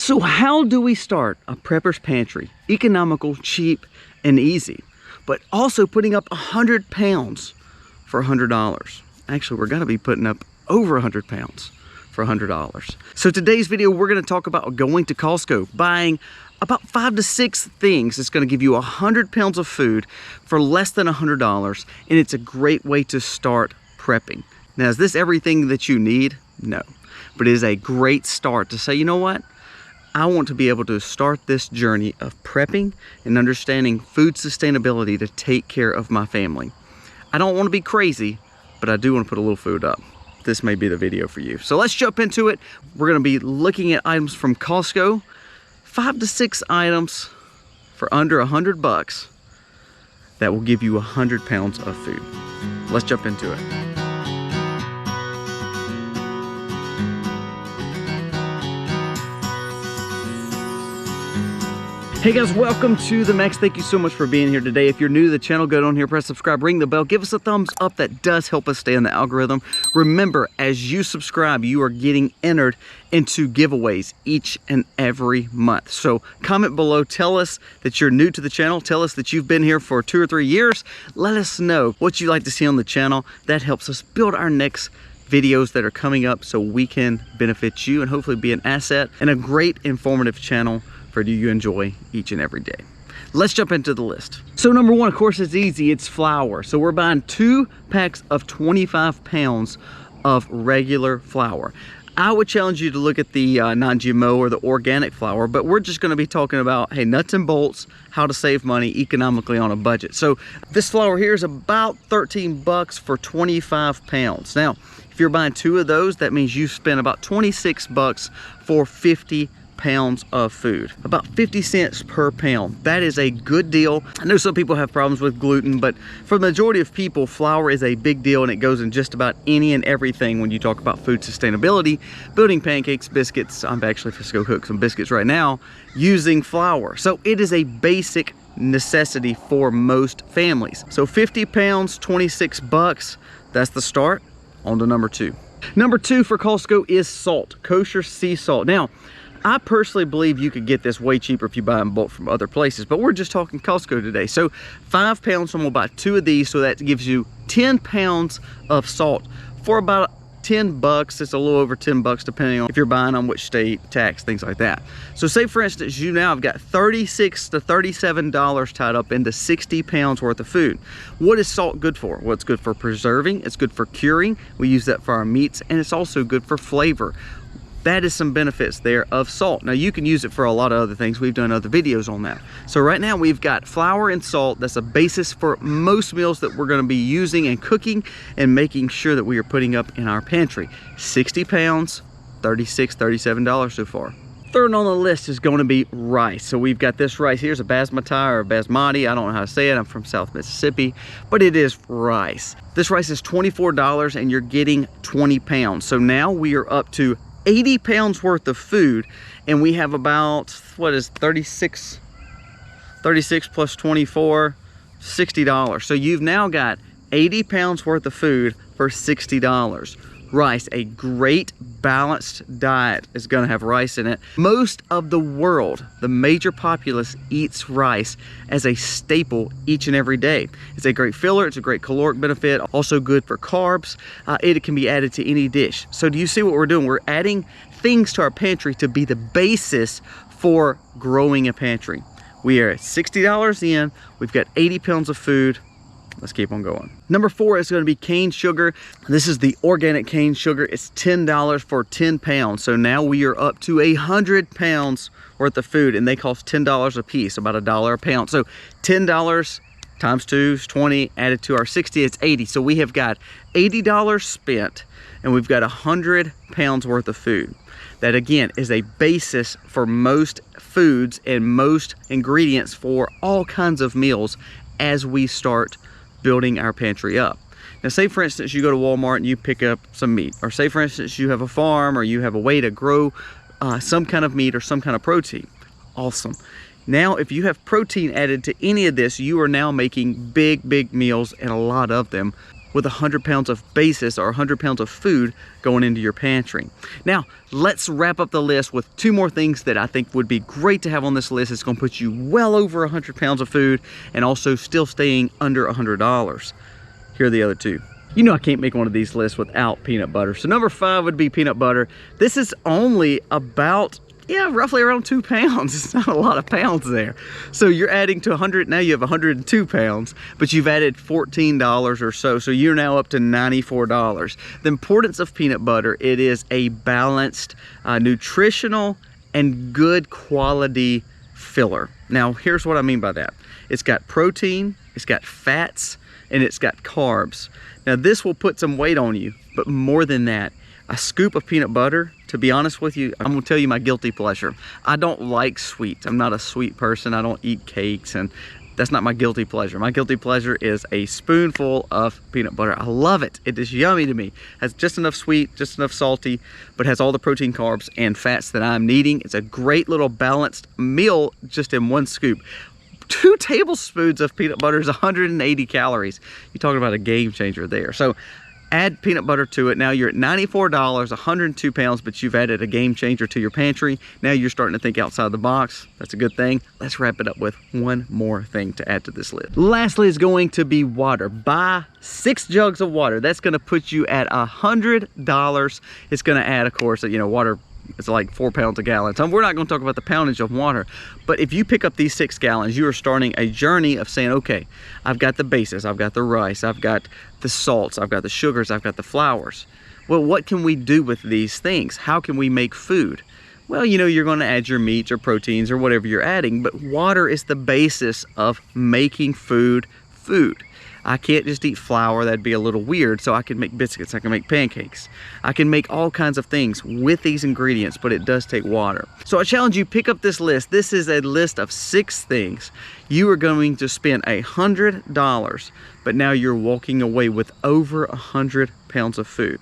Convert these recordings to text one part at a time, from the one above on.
So how do we start a prepper's pantry? Economical, cheap, and easy, but also putting up 100 pounds for $100. Actually, we're gonna be putting up over 100 pounds for $100. So today's video, we're gonna talk about going to Costco, buying about 5 to 6 things that's gonna give you 100 pounds of food for less than $100, and it's a great way to start prepping. Now, is this everything that you need? No, but it is a great start to say, you know what? I want to be able to start this journey of prepping and understanding food sustainability to take care of my family. I don't want to be crazy, but I do want to put a little food up. This may be the video for you. So let's jump into it. We're going to be looking at items from Costco, 5 to 6 items for under $100 that will give you 100 pounds of food. Let's jump into it. Hey guys, welcome to the Max. Thank you so much for being here today. If you're new to the channel, go down here, press subscribe, ring the bell, give us a thumbs up. That does help us stay in the algorithm. Remember, as you subscribe, you are getting entered into giveaways each and every month. So comment below, tell us that you're new to the channel, tell us that you've been here for 2 or 3 years. Let us know what you'd like to see on the channel. That helps us build our next videos that are coming up so we can benefit you and hopefully be an asset and a great informative channel for you enjoy each and every day. Let's jump into the list. So number one, of course, is easy. It's flour. So we're buying 2 packs of 25 pounds of regular flour. I would challenge you to look at the non-GMO or the organic flour, but we're just going to be talking about, hey, nuts and bolts, how to save money economically on a budget. So this flour here is about 13 bucks for 25 pounds. Now, if you're buying 2 of those, that means you spend about 26 bucks for 50 pounds of food, about 50 cents per pound. That is a good deal. I know some people have problems with gluten, but for the majority of people, flour is a big deal, and it goes in just about any and everything when you talk about food sustainability, building pancakes, biscuits. I'm actually just go cook some biscuits right now using flour. So it is a basic necessity for most families. So 50 pounds, 26 bucks. That's the start. On to number 2. Number 2 for Costco is salt, kosher sea salt. Now, I personally believe you could get this way cheaper if you buy in bulk from other places, but we're just talking Costco today. So 5 pounds, so I'm gonna buy 2 of these, so that gives you 10 pounds of salt for about 10 bucks. It's a little over 10 bucks depending on if you're buying on which state, tax, things like that. So say for instance, you now have got $36 to $37 tied up into 60 pounds worth of food. What is salt good for? Well, it's good for preserving, it's good for curing. We use that for our meats, and it's also good for flavor. That is some benefits there of salt. Now you can use it for a lot of other things. We've done other videos on that. So right now we've got flour and salt. That's a basis for most meals that we're going to be using and cooking and making sure that we are putting up in our pantry. 60 pounds, $36, $37 so far. Third on the list is going to be rice. So we've got this rice here. It's a basmati or basmati. I don't know how to say it. I'm from South Mississippi, but it is rice. This rice is $24 and you're getting 20 pounds. So now we are up to 80 pounds worth of food, and we have about, what is 36 plus 24, $60. So you've now got 80 pounds worth of food for $60. Rice, a great balanced diet, is going to have rice in it. Most of the world, the major populace, eats rice as a staple each and every day. It's a great filler, it's a great caloric benefit, also good for carbs. It can be added to any dish. So do you see what we're doing? We're adding things to our pantry to be the basis for growing a pantry. We are at $60 in, we've got 80 pounds of food. Let's keep on going. Number 4 is going to be cane sugar. This is the organic cane sugar. It's $10 for 10 pounds. So now we are up to 100 pounds worth of food, and they cost $10 a piece, about $1 a pound. So $10 times 2 is 20, added to our 60, it's 80. So we have got $80 spent, and we've got 100 pounds worth of food. That again is a basis for most foods and most ingredients for all kinds of meals as we start building our pantry up. Now say for instance you go to Walmart and you pick up some meat, or say for instance you have a farm or you have a way to grow some kind of meat or some kind of protein. Awesome. Now if you have protein added to any of this, you are now making big meals, and a lot of them with 100 pounds of basis or 100 pounds of food going into your pantry. Now, let's wrap up the list with 2 more things that I think would be great to have on this list. It's gonna put you well over 100 pounds of food and also still staying under $100. Here are the other 2. You know I can't make one of these lists without peanut butter. So number 5 would be peanut butter. This is only about, roughly around 2 pounds. It's not a lot of pounds there. So you're adding to 100, now you have 102 pounds, but you've added $14 or so. So you're now up to $94. The importance of peanut butter, it is a balanced, nutritional, and good quality filler. Now, here's what I mean by that. It's got protein, it's got fats, and it's got carbs. Now this will put some weight on you, but more than that, a scoop of peanut butter, to be honest with you, I'm gonna tell you my guilty pleasure. I don't like sweets. I'm not a sweet person. I don't eat cakes, and that's not my guilty pleasure. My guilty pleasure is a spoonful of peanut butter. I love it. It is yummy to me. Has just enough sweet, just enough salty, but has all the protein, carbs, and fats that I'm needing. It's a great little balanced meal just in one scoop. 2 tablespoons of peanut butter is 180 calories. You're talking about a game changer there. So add peanut butter to it. Now you're at $94, 102 pounds, but you've added a game changer to your pantry. Now you're starting to think outside the box. That's a good thing. Let's wrap it up with 1 more thing to add to this list. Lastly is going to be water. Buy 6 jugs of water. That's gonna put you at $100. It's gonna add, of course, water, it's like 4 pounds a gallon. So we're not going to talk about the poundage of water, but if you pick up these 6 gallons, you are starting a journey of saying, okay, I've got the bases, I've got the rice, I've got the salts, I've got the sugars, I've got the flours. Well, what can we do with these things? How can we make food? Well, you're going to add your meats or proteins or whatever you're adding, but water is the basis of making food. I can't just eat flour, that'd be a little weird, so I can make biscuits, I can make pancakes. I can make all kinds of things with these ingredients, but it does take water. So I challenge you, pick up this list. This is a list of 6 things. You are going to spend $100, but now you're walking away with over 100 pounds of food.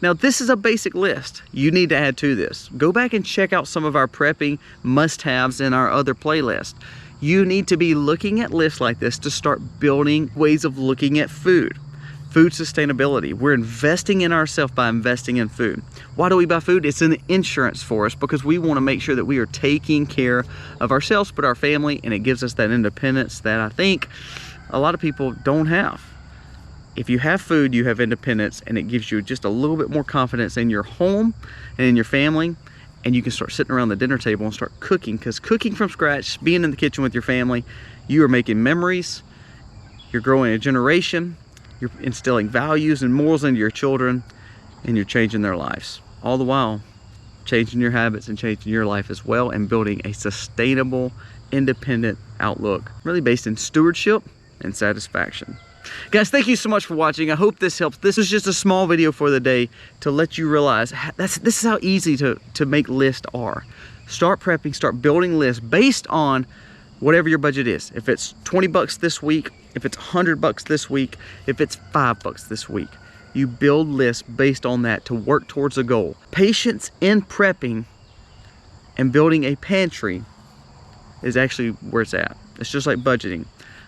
Now, this is a basic list. You need to add to this. Go back and check out some of our prepping must-haves in our other playlist. You need to be looking at lists like this to start building ways of looking at food. Food sustainability. We're investing in ourselves by investing in food. Why do we buy food? It's an insurance for us because we want to make sure that we are taking care of ourselves, but our family, and it gives us that independence that I think a lot of people don't have. If you have food, you have independence, and it gives you just a little bit more confidence in your home and in your family. And you can start sitting around the dinner table and start cooking, because cooking from scratch, being in the kitchen with your family, you are making memories, you're growing a generation, you're instilling values and morals into your children, and you're changing their lives. All the while, changing your habits and changing your life as well, and building a sustainable, independent outlook, really based in stewardship and satisfaction. Guys, thank you so much for watching. I hope this helps. This is just a small video for the day to let you realize this is how easy to make lists are. Start prepping, start building lists based on whatever your budget is. If it's 20 bucks this week, if it's 100 bucks this week, if it's 5 bucks this week, you build lists based on that to work towards a goal. Patience in prepping and building a pantry is actually where it's at. It's just like budgeting.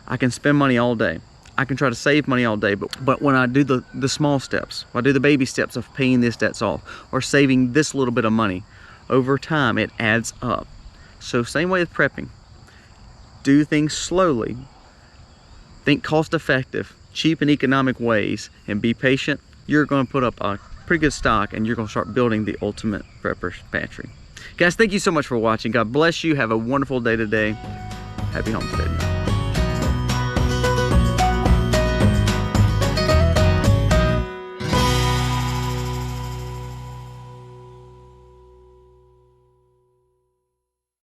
I can spend money all day. I can try to save money all day, but when I do the small steps, when I do the baby steps of paying this debts off or saving this little bit of money, over time it adds up. So same way with prepping. Do things slowly. Think cost effective, cheap and economic ways, and be patient. You're going to put up a pretty good stock, and you're going to start building the ultimate prepper's pantry. Guys, thank you so much for watching. God bless you. Have a wonderful day today. Happy homesteading.